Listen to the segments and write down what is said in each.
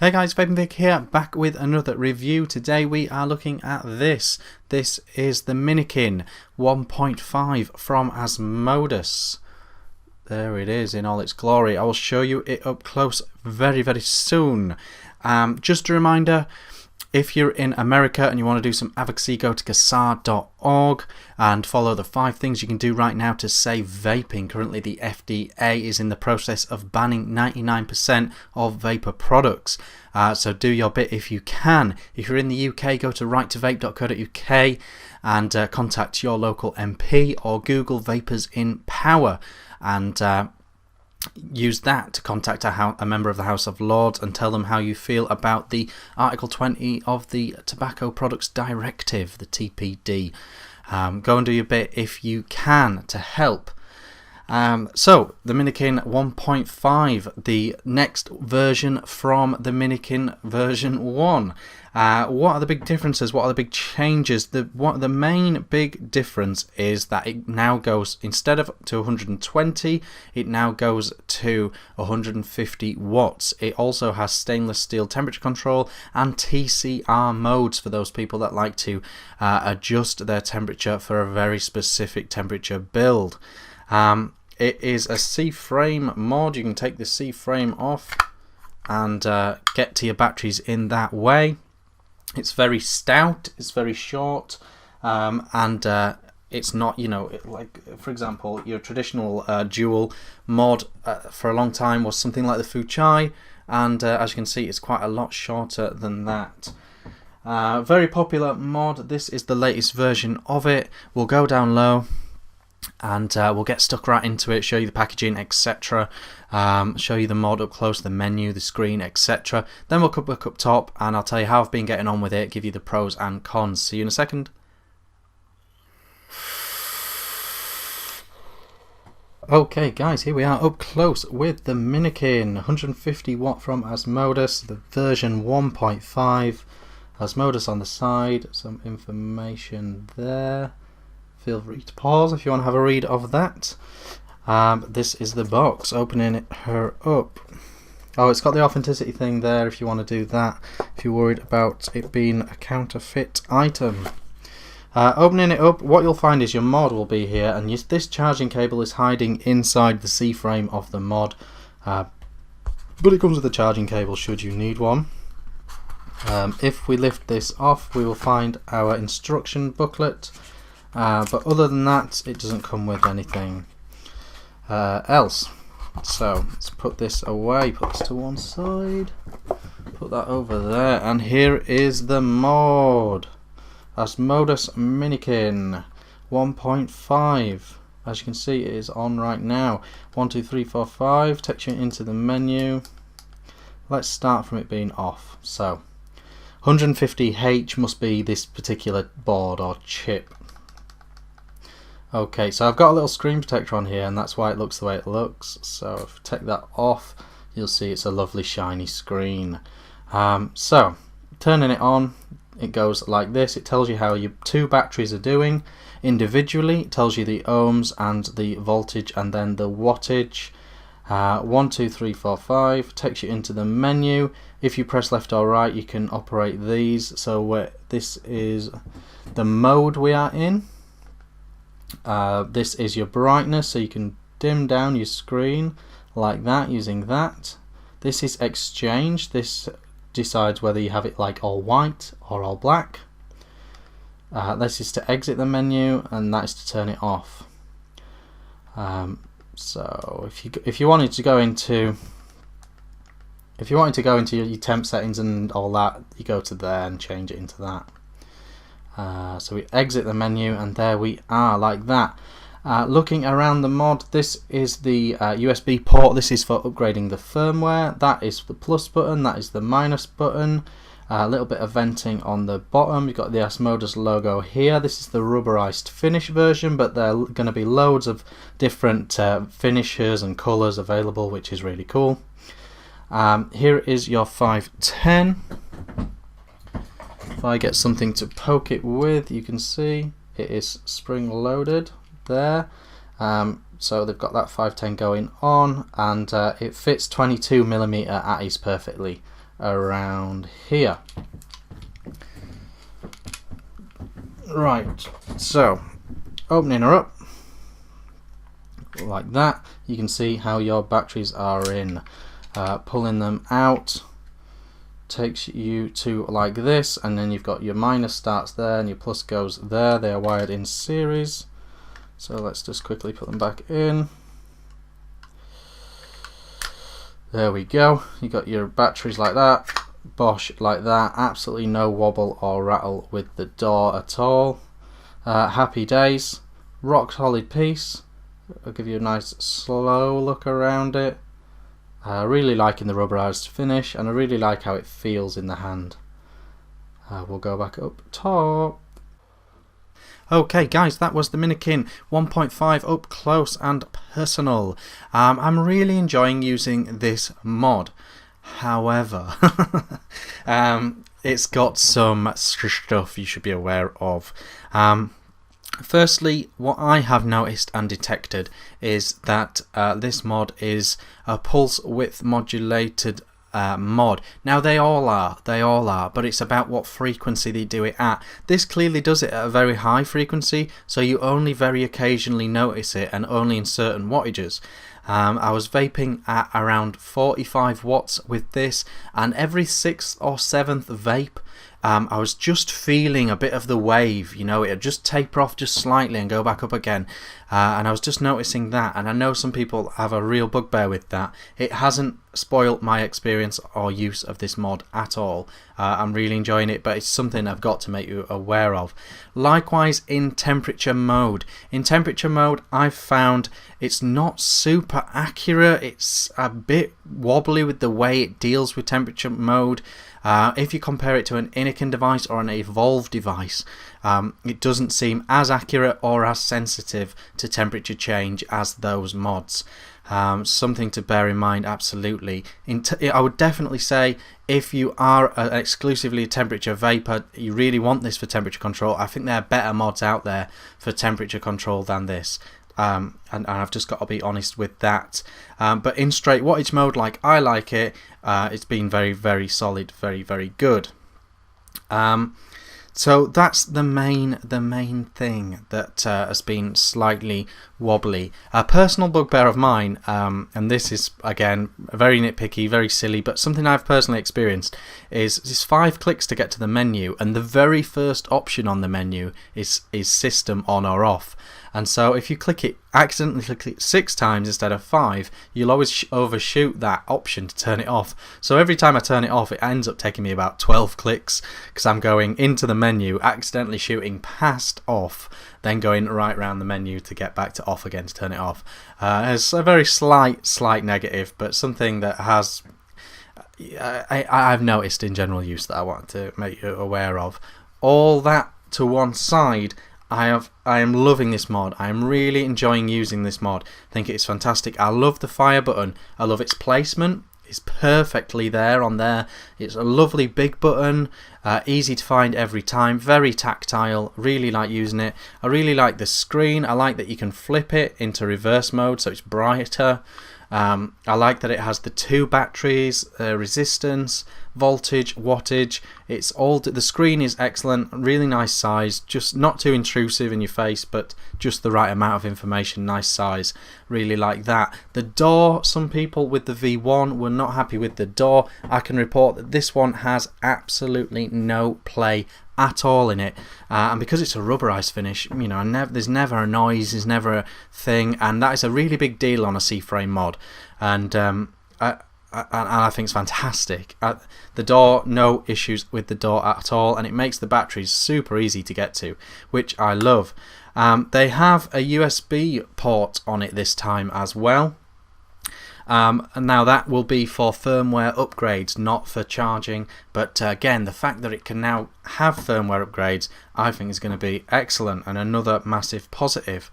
Hey guys, Vick here, back with another review. Today we are looking at this. This is the Minikin 1.5 from Asmodus. There it is in all its glory. I will show you it up close very soon. Just a reminder, if you're in America and you want to do some advocacy, go to gasar.org and follow the 5 things you can do right now to save vaping. Currently the FDA is in the process of banning 99% of vapor products. So do your bit if you can. If you're in the UK, go to righttovape.co.uk and contact your local MP or Google Vapors in Power and use that to contact a member of the House of Lords and tell them how you feel about the Article 20 of the Tobacco Products Directive, the TPD. Go and do your bit if you can to help. So, the Minikin 1.5, the next version from the Minikin version 1. What are the big differences? What are the big changes? The main big difference is that it now goes, instead of to 120, it now goes to 150 watts. It also has stainless steel temperature control and TCR modes for those people that like to adjust their temperature for a very specific temperature build. It is a C-frame mod. You can take the C-frame off and get to your batteries in that way. It's very stout, it's very short, and it's not, like, for example, your traditional dual mod for a long time was something like the Fuchai, and as you can see, it's quite a lot shorter than that. Very popular mod. This is the latest version of it. We'll go down low and we'll get stuck right into it, show you the packaging, etc. Show you the mod up close, the menu, the screen, etc. Then we'll come back up top and I'll tell you how I've been getting on with it, give you the pros and cons. See you in a second. Okay guys, here we are up close with the Minikin, 150 watt from Asmodus, the version 1.5. Asmodus on the side, some information there. Feel free to pause if you want to have a read of that. This is the box, opening her up. Oh, it's got the authenticity thing there if you want to do that, if you're worried about it being a counterfeit item. Opening it up, what you'll find is your mod will be here, and this charging cable is hiding inside the C-frame of the mod. But it comes with a charging cable should you need one. If we lift this off, we will find our instruction booklet. But other than that, it doesn't come with anything else. So let's put this away, put this to one side, put that over there, and here is the mod. Asmodus Minikin 1.5. As you can see, it is on right now. 1, 2, 3, 4, 5. Takes you into the menu. Let's start from it being off. So 150H must be this particular board or chip. Okay, so I've got a little screen protector on here, and that's why it looks the way it looks. So if I take that off, you'll see it's a lovely shiny screen. So turning it on, it goes like this. It tells you how your 2 batteries are doing individually. It tells you the ohms and the voltage and then the wattage. 1, 2, 3, 4, 5 takes you into the menu. If you press left or right, you can operate these. So this is the mode we are in. This is your brightness, so you can dim down your screen like that using that. This is exchange. This decides whether you have it like all white or all black. This is to exit the menu, and that is to turn it off. So if you wanted to go into your temp settings and all that, you go to there and change it into that. So we exit the menu, and there we are, like that. Looking around the mod, this is the USB port. This is for upgrading the firmware. That is the plus button, that is the minus button. A little bit of venting on the bottom. You've got the Asmodus logo here. This is the rubberized finish version, but there are going to be loads of different finishes and colors available, which is really cool. Here is your 510. If I get something to poke it with, you can see it is spring loaded there. So they've got that 510 going on, and it fits 22mm at ease perfectly. around here. Right, so opening her up like that, you can see how your batteries are in. Pulling them out takes you to like this, and then you've got your minus starts there and your plus goes there. They are wired in series, so let's just quickly put them back in. There we go, you got your batteries like that, Bosch like that, absolutely no wobble or rattle with the door at all. Happy days, rock solid piece. I'll give you a nice slow look around it. Really liking the rubberized finish, and I really like how it feels in the hand. We'll go back up top. Okay guys, that was the Minikin 1.5 up close and personal. I'm really enjoying using this mod. However, it's got some stuff you should be aware of. Firstly, what I have noticed and detected is that this mod is a pulse width modulated mod. Now they all are, but it's about what frequency they do it at. This clearly does it at a very high frequency, so you only very occasionally notice it, and only in certain wattages. I was vaping at around 45 watts with this, and every 6th or 7th vape I was just feeling a bit of the wave, you know, it'd just taper off just slightly and go back up again, and I was just noticing that, and I know some people have a real bugbear with that. It hasn't spoilt my experience or use of this mod at all. I'm really enjoying it, but it's something I've got to make you aware of. Likewise in temperature mode. In temperature mode I've found it's not super accurate, it's a bit wobbly with the way it deals with temperature mode. If you compare it to an Minikin device or an Evolve device, it doesn't seem as accurate or as sensitive to temperature change as those mods. Something to bear in mind, absolutely. I would definitely say if you are exclusively a temperature vapor, you really want this for temperature control. I think there are better mods out there for temperature control than this. And I've just got to be honest with that. But in straight wattage mode, like I like it, it's been very, very solid, very, very good. So that's the main thing that has been slightly wobbly. A personal bugbear of mine, and this is again very nitpicky, very silly, but something I've personally experienced, is 5 clicks to get to the menu, and the very first option on the menu is system on or off. And so if you accidentally click it 6 times instead of 5, you'll always overshoot that option to turn it off. So every time I turn it off, it ends up taking me about 12 clicks, because I'm going into the menu, accidentally shooting past off, then going right around the menu to get back to off again to turn it off. It's a very slight negative, but something that has I've noticed in general use that I want to make you aware of. All that to one side, I am loving this mod. I am really enjoying using this mod. I think it's fantastic. I love the fire button. I love its placement. It's perfectly there on there. It's a lovely big button, easy to find every time, very tactile. Really like using it. I really like the screen. I like that you can flip it into reverse mode so it's brighter. I like that it has the 2 batteries, resistance, voltage, wattage. It's all the screen is excellent, really nice size, just not too intrusive in your face, but just the right amount of information, nice size. Really like that. The door, some people with the V1 were not happy with the door. I can report that this one has absolutely no play at all in it, and because it's a rubberized finish, you know, there's never a noise, there's never a thing, and that is a really big deal on a C-frame mod, and I think it's fantastic. The door, no issues with the door at all, and it makes the batteries super easy to get to, which I love. They have a USB port on it this time as well. And now that will be for firmware upgrades, not for charging, but again, the fact that it can now have firmware upgrades I think is going to be excellent and another massive positive.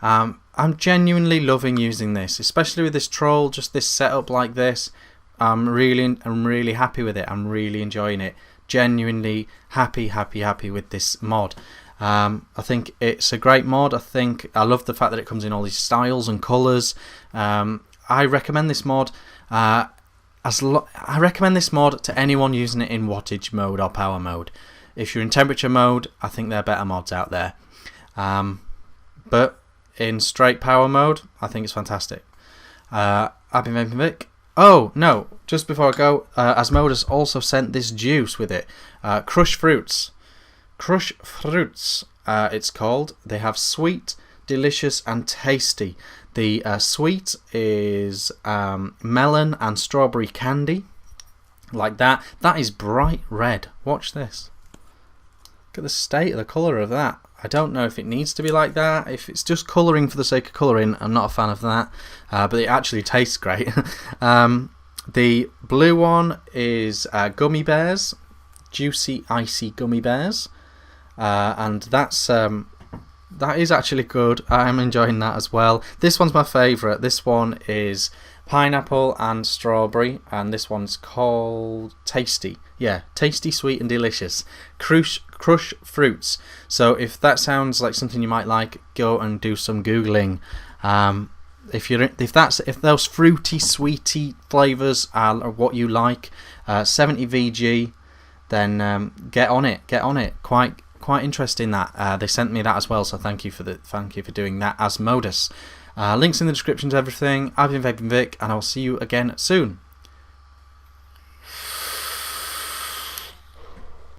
I'm genuinely loving using this, especially with this troll, just this setup like this. I'm really happy with it. I'm really enjoying it. Genuinely happy with this mod. I think it's a great mod. I love the fact that it comes in all these styles and colours. I recommend this mod. I recommend this mod to anyone using it in wattage mode or power mode. If you're in temperature mode, I think there are better mods out there. But in straight power mode, I think it's fantastic. I've been Vaping Vick. Oh, no, just before I go, Asmodus also sent this juice with it. Crush Fruits. Crush Fruits, it's called. They have sweet, delicious and tasty. The sweet is melon and strawberry candy, like that. That is bright red. Watch this. Look at the state of the colour of that. I don't know if it needs to be like that. If it's just colouring for the sake of colouring, I'm not a fan of that. But it actually tastes great. The blue one is gummy bears, juicy, icy gummy bears, and that is actually good. I'm enjoying that as well. This one's my favourite. This one is pineapple and strawberry, and this one's called Tasty. Yeah, Tasty, Sweet and Delicious. Crush Fruits. So if that sounds like something you might like, go and do some Googling. If those fruity, sweety flavours are what you like, 70 VG, then get on it. Quite interesting that they sent me that as well, so thank you for doing that, Asmodus. Links in the description to everything. I've been Vaping Vick, and I'll see you again soon.